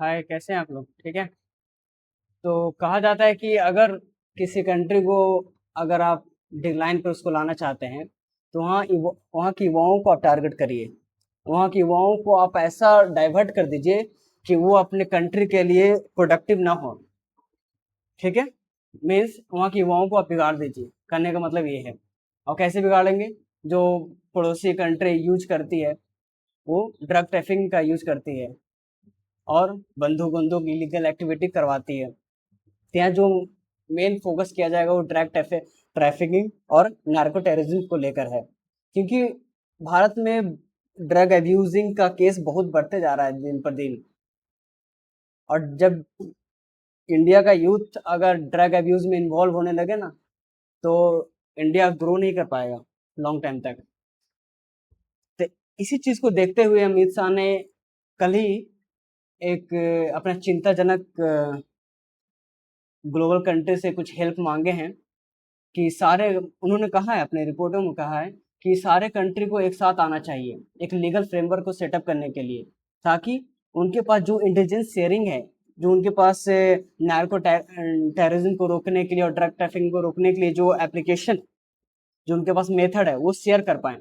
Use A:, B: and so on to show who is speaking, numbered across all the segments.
A: हाय, कैसे हैं आप लोग? ठीक है। तो कहा जाता है कि अगर किसी कंट्री को, अगर आप डिक्लाइन पे उसको लाना चाहते हैं, तो वहाँ के युवाओं को आप टारगेट करिए। वहाँ के युवाओं को आप ऐसा डाइवर्ट कर दीजिए कि वो अपने कंट्री के लिए प्रोडक्टिव ना हो। ठीक है। मीन्स वहाँ के युवाओं को आप बिगाड़ दीजिए, करने का मतलब ये है। और कैसे बिगाड़ेंगे? जो पड़ोसी कंट्री यूज करती है, वो ड्रग ट्रैफिकिंग का यूज करती है और बंदूक बंदूक इलीगल एक्टिविटी करवाती है। तो यहाँ जो मेन फोकस किया जाएगा वो ड्रग ट्रैफिकिंग और नार्को टेररिज्म को लेकर है, क्योंकि भारत में ड्रग अब्यूजिंग का केस बहुत बढ़ते जा रहा है दिन पर दिन। और जब इंडिया का यूथ अगर ड्रग अब्यूज में इन्वॉल्व होने लगे ना, तो इंडिया ग्रो नहीं कर पाएगा लॉन्ग टाइम तक। तो इसी चीज को देखते हुए अमित शाह ने कल ही एक अपना चिंताजनक ग्लोबल कंट्री से कुछ हेल्प मांगे हैं कि सारे, उन्होंने कहा है अपने रिपोर्टों में कहा है कि सारे कंट्री को एक साथ आना चाहिए एक लीगल फ्रेमवर्क को सेटअप करने के लिए, ताकि उनके पास जो इंटेलिजेंस शेयरिंग है, जो उनके पास नार्को टेररिज्म को रोकने के लिए और ड्रग ट्रैफिकिंग को रोकने के लिए जो एप्लीकेशन, जो उनके पास मेथड है, वो शेयर कर पाए,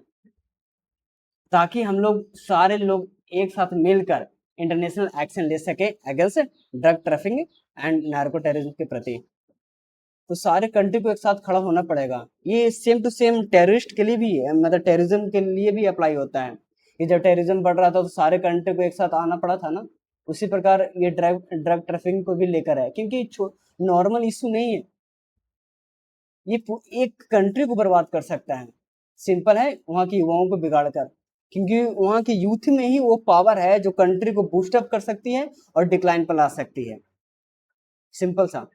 A: ताकि हम लोग सारे लोग एक साथ मिलकर इंटरनेशनल एक्शन ले सके against drug trafficking and narco terrorism के प्रति। तो सारे कंट्री को एक साथ खड़ा होना पड़ेगा। ये सेम टू सेम टेररिस्ट के लिए भी है, मतलब टेररिज्म के लिए भी अप्लाई होता है। ये जब टेररिज्म बढ़ रहा था तो सारे कंट्री को एक साथ आना पड़ा था ना। उसी प्रकार ये ड्रग ड्रग ट्रैफिकिंग को भी लेकर है, क्योंकि नॉर्मल इशू नहीं है। ये एक कंट्री को बर्बाद कर सकता है। सिंपल है, वहाँ के युवाओं को बिगाड़ कर, क्योंकि वहाँ के यूथ में ही वो पावर है जो कंट्री को बूस्टअप कर सकती है और डिक्लाइन पर ला सकती है। सिंपल सा।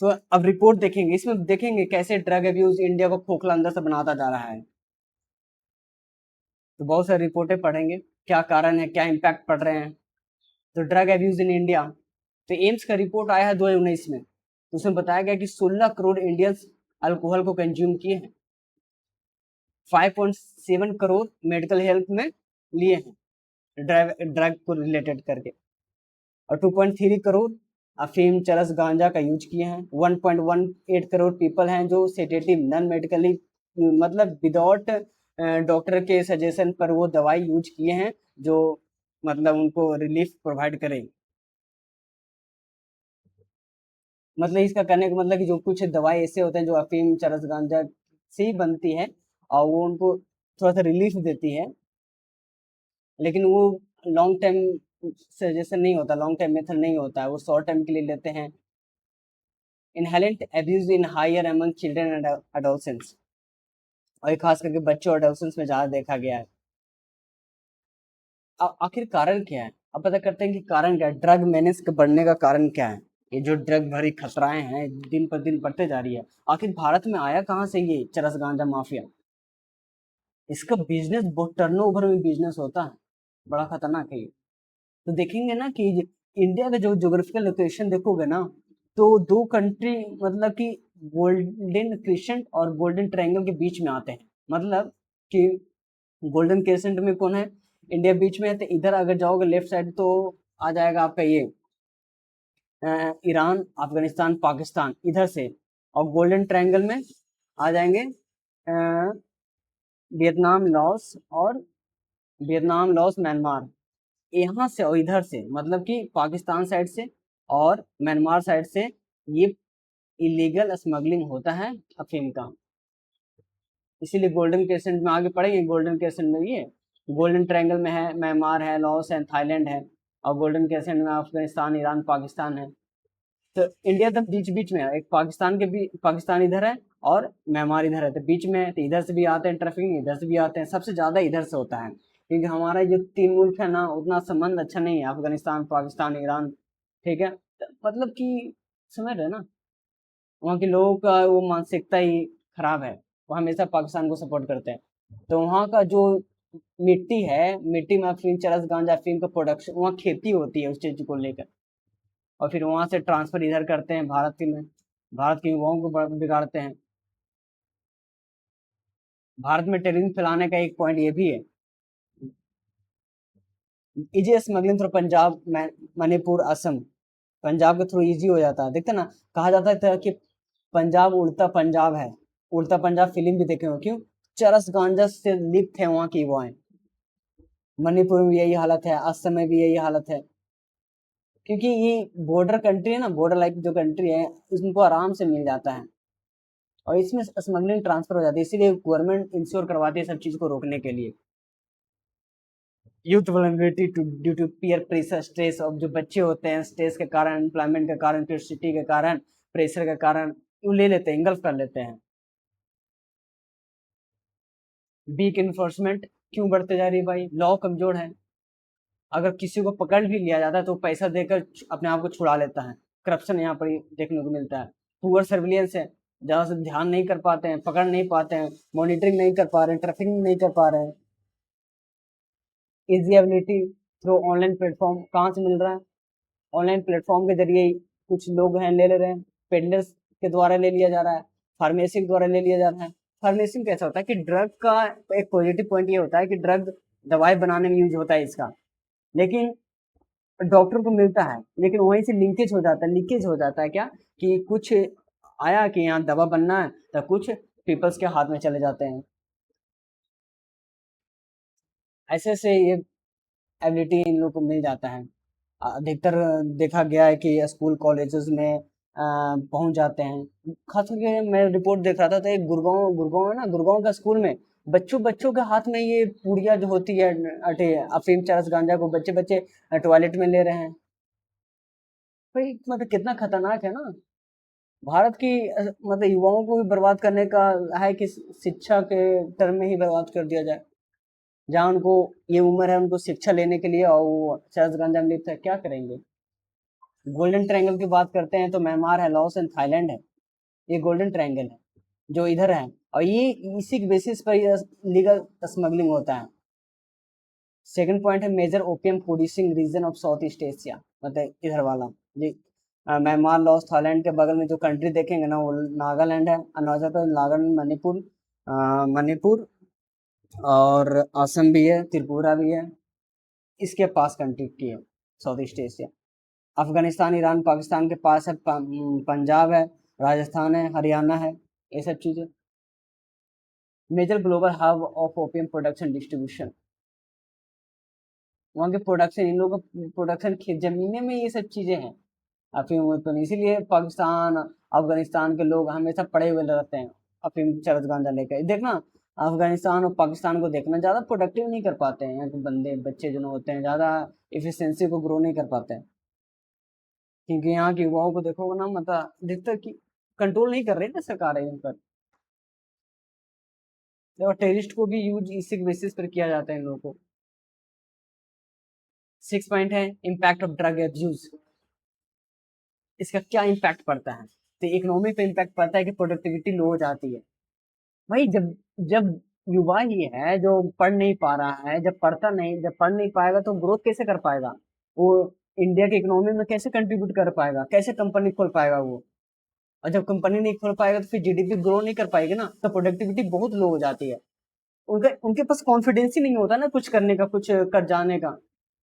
A: तो अब रिपोर्ट देखेंगे, इसमें देखेंगे कैसे ड्रग अब्यूज इंडिया को खोखला अंदर से बनाता जा रहा है। तो बहुत सारी रिपोर्टें पढ़ेंगे, क्या कारण है, क्या इम्पैक्ट पड़ रहे हैं। तो ड्रग अब्यूज इन इंडिया, तो एम्स का रिपोर्ट आया है 2019 में। तो उसमें बताया गया कि 16 करोड़ इंडियंस अल्कोहल को कंज्यूम किए हैं। 5.7 करोड़ मेडिकल हेल्प में लिए हैं ड्रग ड्रग को रिलेटेड करके। और 2.3 करोड़ अफीम चरस गांजा का यूज किए हैं। 1.18 करोड़ पीपल हैं जो सेडेटिव नॉन मेडिकली, मतलब विदाउट डॉक्टर के सजेशन पर वो दवाई यूज किए हैं, जो मतलब उनको रिलीफ प्रोवाइड करे। मतलब इसका करने का मतलब कि जो कुछ दवाई ऐसे होते हैं जो अफीम चरस गांजा से ही बनती है, और वो उनको थोड़ा सा रिलीफ देती है, लेकिन वो लॉन्ग टाइम सजेशन नहीं होता, लॉन्ग टाइम मेथड नहीं होता है, वो शॉर्ट टाइम के लिए लेते हैं। Inhalant abuse in higher among children and adolescents, और ये खास करके बच्चों और एडोलसेंट्स में ज्यादा देखा गया है। आखिर कारण क्या है? अब पता करते हैं कि कारण क्या है, ड्रग मेनेस के बढ़ने का कारण क्या है। ये जो ड्रग भरी खतराएं हैं दिन पर दिन बढ़ते जा रही है। आखिर भारत में आया कहाँ से ये चरस गांजा माफिया? इसका बिजनेस बहुत टर्नओवर में बिजनेस होता है, बड़ा खतरनाक है ये। तो देखेंगे ना कि इंडिया का जो ज्योग्राफिकल लोकेशन देखोगे ना, तो दो कंट्री मतलब कि गोल्डन क्रिसेंट और गोल्डन ट्रायंगल के बीच में आते हैं। मतलब कि गोल्डन क्रिसेंट में कौन है? इंडिया बीच में है। तो इधर अगर जाओगे लेफ्ट साइड तो आ जाएगा आपका ये ईरान, अफगानिस्तान, पाकिस्तान इधर से। और गोल्डन ट्रायंगल में आ जाएंगे वियतनाम, लाओस और म्यांमार। यहाँ से और इधर से, मतलब कि पाकिस्तान साइड से और म्यांमार साइड से ये इलीगल स्मगलिंग होता है अफीम का। इसीलिए गोल्डन क्रिसेंट में आगे पढ़ेंगे, गोल्डन क्रिसेंट में ये गोल्डन ट्रायंगल में है, म्यांमार है, लाओस है, थाईलैंड है। और गोल्डन क्रिसेंट में अफगानिस्तान, ईरान, पाकिस्तान है। तो इंडिया तो बीच बीच में है, एक पाकिस्तान के भी, पाकिस्तान इधर है और म्यांमार इधर है, तो बीच में है। तो इधर से भी आते हैं ट्रैफिकिंग, इधर से भी आते हैं, सबसे ज्यादा इधर से होता है, क्योंकि हमारा जो तीन मुल्क है ना, उतना संबंध अच्छा नहीं है, अफगानिस्तान, पाकिस्तान, ईरान। ठीक है। तो मतलब कि समझ रहे हैं ना, वहाँ के लोगों का वो मानसिकता ही खराब है, वो हमेशा पाकिस्तान को सपोर्ट करते हैं। तो वहाँ का जो मिट्टी है, मिट्टी में अफीम, चरस गांजा, अफीम का प्रोडक्शन, वहाँ खेती होती है उस चीज को लेकर, और फिर वहां से ट्रांसफर इधर करते हैं भारत के में, भारत के युवाओं को बिगाड़ते हैं। भारत में टेररिज्म फैलाने का एक पॉइंट ये भी है easy smuggling through Punjab, Manipur, Assam. Punjab के थ्रू इजी हो जाता है, देखते ना, कहा जाता था कि पंजाब उड़ता पंजाब है। उड़ता पंजाब फिल्म भी देखे हो, क्यों? चरस गांजा से लिप्त है वहाँ की युवाएं। मणिपुर में भी यही हालत है, असम में भी यही हालत है, क्योंकि ये बॉर्डर कंट्री है ना, बॉर्डर लाइक जो कंट्री है, इसको आराम से मिल जाता है और इसमें स्मगलिंग ट्रांसफर हो जाती है, इसीलिए गवर्नमेंट इंश्योर करवाती है सब चीज को रोकने के लिए। Youth vulnerability due to peer pressure stress, और जो बच्चे होते हैं स्ट्रेस के कारण, एम्प्लॉयमेंट के कारण, क्यूरियोसिटी के कारण, प्रेशर के कारण वो ले लेते हैं, इंगल्फ कर लेते हैं। वीक इन्फोर्समेंट क्यों बढ़ते जा रही है भाई? लॉ कमजोर है। अगर किसी को पकड़ भी लिया जाता है तो पैसा देकर अपने आप को छुड़ा लेता है। करप्शन यहाँ पर देखने को मिलता है। पुअर सर्विलियंस है, ज्यादा से ध्यान नहीं कर पाते हैं, पकड़ नहीं पाते हैं, मॉनिटरिंग नहीं कर पा रहे हैं, ट्रैफिकिंग नहीं कर पा रहे हैं। Easy ability through online platform, कहाँ से मिल रहा है? ऑनलाइन प्लेटफॉर्म के जरिए कुछ लोग हैं ले रहे हैं, पेडलर्स के द्वारा ले लिया जा रहा है, फार्मेसी के द्वारा ले लिया जा रहा है। फार्मेसी में कैसा होता है कि ड्रग का एक पॉजिटिव पॉइंट ये होता है कि ड्रग दवाई बनाने में यूज होता है इसका, लेकिन डॉक्टर को मिलता है, लेकिन वहीं से लिंकेज हो जाता है, लीकेज हो जाता है, क्या कि कुछ आया कि यहाँ दवा बनना है तो कुछ पीपल्स के हाथ में चले जाते हैं। ऐसे से ये एबिलिटी इन लोग को मिल जाता है। अधिकतर देखा गया है कि स्कूल कॉलेजेस में पहुंच जाते हैं। खास करके मैं रिपोर्ट देख रहा था तो एक गुड़गांव गुड़गांव है ना, गुड़गांव का स्कूल में बच्चों बच्चों के हाथ में ये पुड़िया जो होती है, अटे अफीम चरस गांजा को बच्चे बच्चे टॉयलेट में ले रहे हैं। भाई मतलब कितना खतरनाक है ना। भारत की मतलब युवाओं को भी बर्बाद करने का है कि शिक्षा के टर्म में ही बर्बाद कर दिया जाए। जहाँ उनको ये उम्र है उनको शिक्षा लेने के लिए, और वो चरस गांजा में लिप्त है, क्या करेंगे? गोल्डन ट्रायंगल की बात करते हैं तो म्यांमार है, लाओस एंड थाईलैंड है। ये गोल्डन ट्रायंगल है जो इधर है, और ये इसी के बेसिस पर लीगल स्मगलिंग होता है। सेकंड पॉइंट है major opium producing region of south east Asia, मतलब इधर वाला जी। म्यांमार, लाओस, थाईलैंड के बगल में जो कंट्री देखेंगे ना, वो नागालैंड है, अरुणाचल प्रदेश, नागालैंड, मणिपुर, मणिपुर और असम भी है, त्रिपुरा भी है। इसके पास कंट्री की है south east Asia. Afghanistan, Iran, Pakistan के पास है, पंजाब है, राजस्थान है, हरियाणा है, ये सब चीजें। Major global hub of opium production distribution, वहाँ के प्रोडक्शन, इन लोगों का प्रोडक्शन खेत जमीने में ये सब चीजें हैं अफीम उत्पन्न, इसीलिए पाकिस्तान, अफगानिस्तान के लोग हमेशा पड़े हुए रहते हैं अफीम चरस गांजा लेकर। देखना, अफगानिस्तान और पाकिस्तान को देखना, ज्यादा प्रोडक्टिव नहीं कर पाते हैं यहाँ के बंदे बच्चे जो होते हैं, ज्यादा इफिशियंसी को ग्रो नहीं कर पाते हैं, क्योंकि यहाँ के युवाओं को देखोगे ना, मतलब दिखता है कि कंट्रोल नहीं कर रही ना सरकार इन पर। और टेररिस्ट को भी यूज इसी बेसिस पर किया जाता है इन लोगों को। सिक्स पॉइंट है इम्पैक्ट ऑफ ड्रग एब्यूज, इसका क्या इम्पैक्ट पड़ता है? तो इकोनॉमी पे इम्पैक्ट पड़ता है कि प्रोडक्टिविटी लो हो जाती है। भाई जब जब युवा ही है जो पढ़ नहीं पा रहा है, जब पढ़ता नहीं, जब पढ़ नहीं पाएगा तो ग्रोथ कैसे कर पाएगा वो? इंडिया की इकोनॉमी में कैसे कंट्रीब्यूट कर पाएगा? कैसे कंपनी खोल पाएगा वो? और जब कंपनी नहीं खोल पाएगा तो फिर जीडीपी ग्रो नहीं कर पाएगी ना, तो प्रोडक्टिविटी बहुत लो हो जाती है। उनके उनके पास कॉन्फिडेंस ही नहीं होता ना कुछ करने का, कुछ कर जाने का।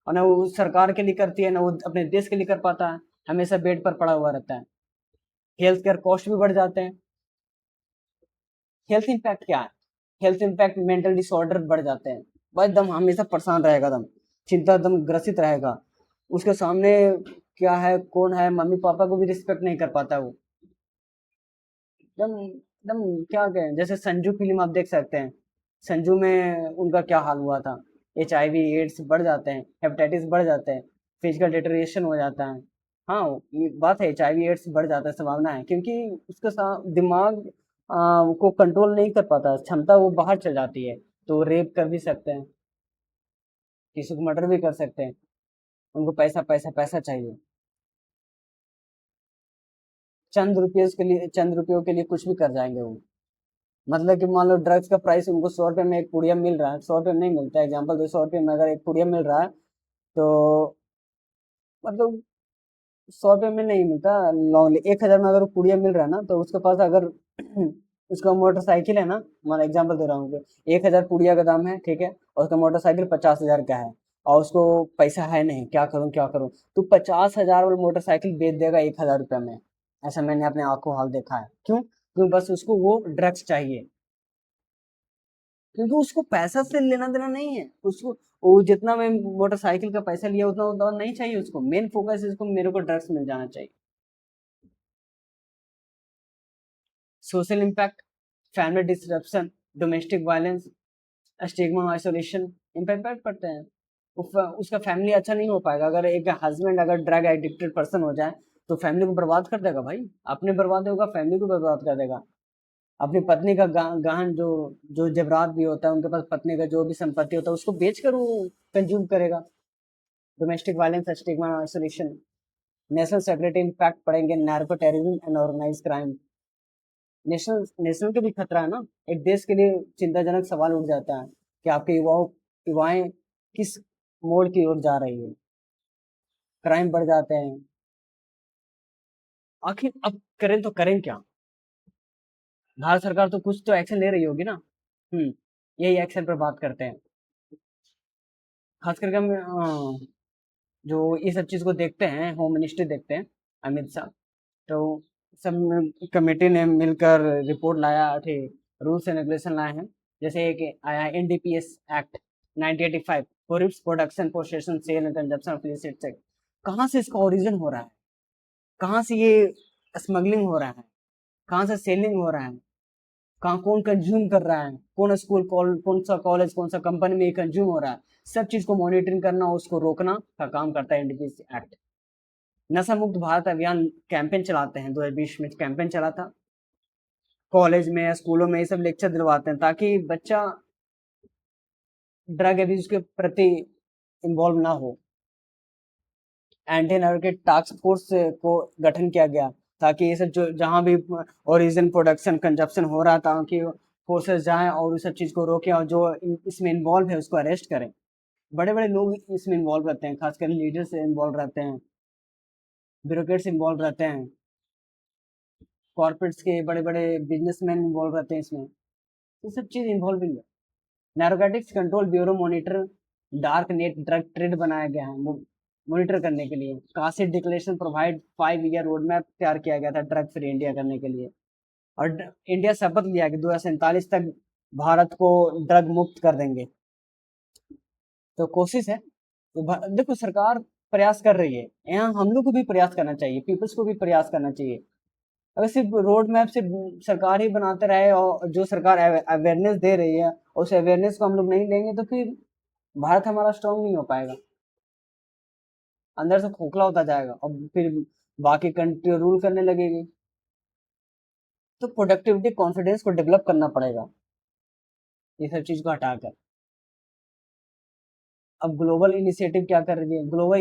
A: और ना वो सरकार के लिए करती है, ना वो अपने देश के लिए कर पाता है, हमेशा बेड पर पड़ा हुआ रहता है। हेल्थ केयर कॉस्ट भी बढ़ जाते हैं। हेल्थ इम्पैक्ट क्या है? हेल्थ इम्पैक्ट मेंटल डिसऑर्डर बढ़ जाते हैं। बस दम हमेशा परेशान रहेगा, दम चिंता, दम ग्रसित रहेगा। उसके सामने क्या है, कौन है, मम्मी पापा को भी रिस्पेक्ट नहीं कर पाता वो। एकदम एकदम क्या कहें, जैसे संजू फिल्म आप देख सकते हैं। संजू में उनका क्या हाल हुआ था। HIV एड्स बढ़ जाते हैं, हेपेटाइटिस बढ़ जाते हैं, फिजिकल डिटोरिएशन हो जाता है। हाँ, ये बात है, HIV एड्स बढ़ जाता है, संभावना है, क्योंकि उसके साथ दिमाग को कंट्रोल नहीं कर पाता, क्षमता वो बाहर चल जाती है। तो रेप कर भी सकते हैं, किसी को मर्डर भी कर सकते हैं। उनको पैसा पैसा पैसा चाहिए। चंद रुपयों के लिए कुछ भी कर जाएंगे वो। मतलब कि मान लो ड्रग्स का प्राइस उनको 100 रुपये में एक पुड़िया मिल रहा है, 100 रुपये में नहीं मिलता है, एग्जाम्पल दो, 100 रुपये में अगर एक पुड़िया मिल रहा है तो मतलब 100 रुपये में नहीं मिलता, लॉन्गली 1,000 में अगर वो पुड़िया मिल रहा है ना, तो उसके पास अगर उसका मोटरसाइकिल है ना, मान एग्जाम्पल दे रहा हूँ कि 1,000 पुड़िया का दाम है, ठीक है, और उसका मोटरसाइकिल 50,000 का है। और उसको पैसा है नहीं, क्या करूँ क्या करूँ, तो 50,000 वाली मोटरसाइकिल बेच देगा 1,000 रुपये में। ऐसा मैंने अपने आंखों हाल देखा है। क्यों? क्यों? बस उसको वो ड्रग्स चाहिए, क्योंकि उसको पैसा से लेना देना नहीं है उसको। वो जितना मैं मोटरसाइकिल का पैसा लिया उतना उतना नहीं चाहिए उसको, मेन फोकस है इसको, मेरे को ड्रग्स मिल जाना चाहिए। Social impact, family disruption, domestic violence, stigma, isolation, impact पड़ते हैं। उसका फैमिली अच्छा नहीं हो पाएगा। अगर एक हस्बैंड अगर ड्रग एडिक्टेड पर्सन हो जाए तो फैमिली को बर्बाद कर देगा भाई, अपने बर्बाद होगा, फैमिली को बर्बाद कर देगा। अपनी पत्नी का गहन जो जो जेवरात भी होता है उनके पास, पत्नी का जो भी संपत्ति होता है उसको बेचकर वो कंज्यूम करेगा। Domestic violence, stigma, isolation, national security impact पड़ेंगे, narco terrorism and organise crime. National national के भी खतरा है ना। एक देश के लिए चिंताजनक सवाल उठ जाता है कि आपके युवाएं किस मोड़ की ओर जा रही है। क्राइम बढ़ जाते हैं। आखिर अब करें तो करें क्या? भारत सरकार तो कुछ तो एक्शन ले रही होगी ना। यही एक्शन पर बात करते हैं। खास करके हम जो ये सब चीज को देखते हैं, होम मिनिस्ट्री देखते हैं, अमित शाह। तो सब कमेटी ने मिलकर रिपोर्ट लाया थे, रूल्स एंड रेगुलेशन लाए हैं। जैसे एक आया NDPS act 1985, prohibits production, possession, sale and consumption of illicit sex. कहाँ से इसका ओरिजिन हो रहा है, कहाँ से ये स्मगलिंग हो रहा है, कहाँ से सेलिंग हो रहा है, कहाँ कौन कंज्यूम कर रहा है, कौन स्कूल कौन सा कॉलेज कौन सा कंपनी में ये कंज्यूम हो रहा है, सब चीज को मॉनिटरिंग करना, उसको रोकना का काम करता है एनडीपीएस एक्ट। नशा मुक्त भारत अभियान कैंपेन चलाते हैं, 2020 में कैंपेन चला था। कॉलेज में या स्कूलों में ये सब लेक्चर दिलवाते हैं ताकि बच्चा ड्रग एब्यूज के प्रति इन्वॉल्व ना हो। एंटी नार्कोटिक टास्क फोर्स को गठन किया गया ताकि ये सब जो जहाँ भी ओरिजिन प्रोडक्शन कंजप्शन हो रहा था कि फोर्सेस जाएं और उस सब चीज को रोकें, और जो इसमें इन्वॉल्व है उसको अरेस्ट करें। बड़े बड़े लोग इसमें इन्वॉल्व रहते हैं, खासकर लीडर्स इन्वॉल्व रहते हैं, ब्यूरोक्रेट्स इन्वॉल्व रहते हैं, कॉर्पोरेट्स के बड़े बड़े बिजनेसमैन इन्वॉल्व रहते हैं इसमें। ये सब चीज इन्वॉल्विंग है। Narcotics control bureau monitor dark net drug trade बनाया गया है मॉनिटर करने के लिए। Kashi declaration provide 5 year road map तैयार किया गया था ड्रग फ्री इंडिया करने के लिए। और इंडिया शपथ लिया कि 2047 तक भारत को ड्रग मुक्त कर देंगे। तो कोशिश है, तो देखो सरकार प्रयास कर रही है, यहाँ हम लोग को भी प्रयास करना चाहिए, पीपल्स को भी प्रयास करना चाहिए। अगर सिर्फ रोड मैप से सरकार ही बनाते रहे और जो सरकार अवेयरनेस दे रही है उस अवेयरनेस को हम लोग नहीं लेंगे तो फिर भारत हमारा स्ट्रांग नहीं हो पाएगा, अंदर से खोखला होता जाएगा और फिर बाकी कंट्री रूल करने लगेगी। तो प्रोडक्टिविटी कॉन्फिडेंस को डेवलप करना पड़ेगा ये सब चीज को हटाकर। अब ग्लोबल इनिशिएटिव क्या कर रही है, ग्लोबल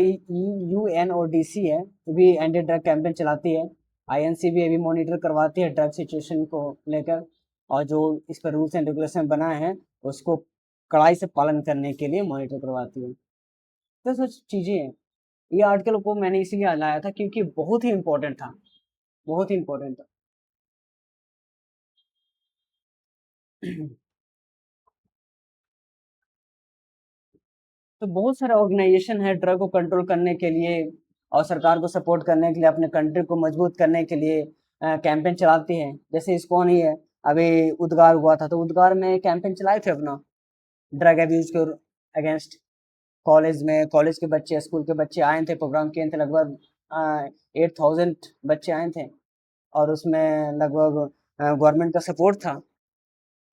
A: यूएनओडीसी है, वो भी एंटी ड्रग कैंपेन चलाती है। आईएनसी भी अभी मॉनिटर करवाती है ड्रग सिचुएशन को लेकर, और जो इस पर रूल्स एंड रेगुलेशन बनाए हैं उसको कड़ाई से पालन करने के लिए मॉनिटर करवाती है। तो सब चीजें हैं। ये आर्टिकल को मैंने इसीलिए लाया था क्योंकि बहुत ही इम्पोर्टेंट था, बहुत ही इम्पोर्टेंट था। तो बहुत सारे ऑर्गेनाइजेशन है ड्रग को कंट्रोल करने के लिए और सरकार को सपोर्ट करने के लिए, अपने कंट्री को मजबूत करने के लिए कैंपेन चलाती है। जैसे इसकॉन ही है, अभी उद्गार हुआ था तो उद्गार में कैंपेन चलाए थे अपना ड्रग एब्यूज के अगेंस्ट। कॉलेज में, कॉलेज के बच्चे, स्कूल के बच्चे आए थे, प्रोग्राम किए थे, लगभग 8,000 बच्चे आए थे। और उसमें लगभग गवर्नमेंट का सपोर्ट था,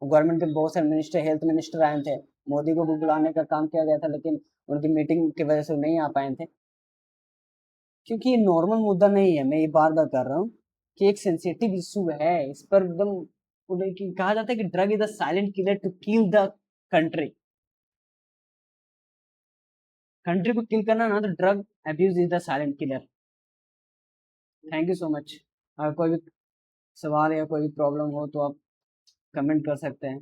A: गवर्नमेंट के बहुत सारे मिनिस्टर, हेल्थ मिनिस्टर आए थे, मोदी को भी बुलाने का काम किया गया था लेकिन उनकी मीटिंग की वजह से नहीं आ पाए थे। क्योंकि ये नॉर्मल मुद्दा नहीं है, मैं ये बार बार कर रहा हूँ कि एक सेंसिटिव इशू है, इस पर एकदम कहा जाता है कि drug is the silent killer to kill the country. Country को किल करना ना तो drug abuse is the silent killer. Thank you so much. कोई भी सवाल या कोई भी प्रॉब्लम हो तो आप कमेंट कर सकते हैं।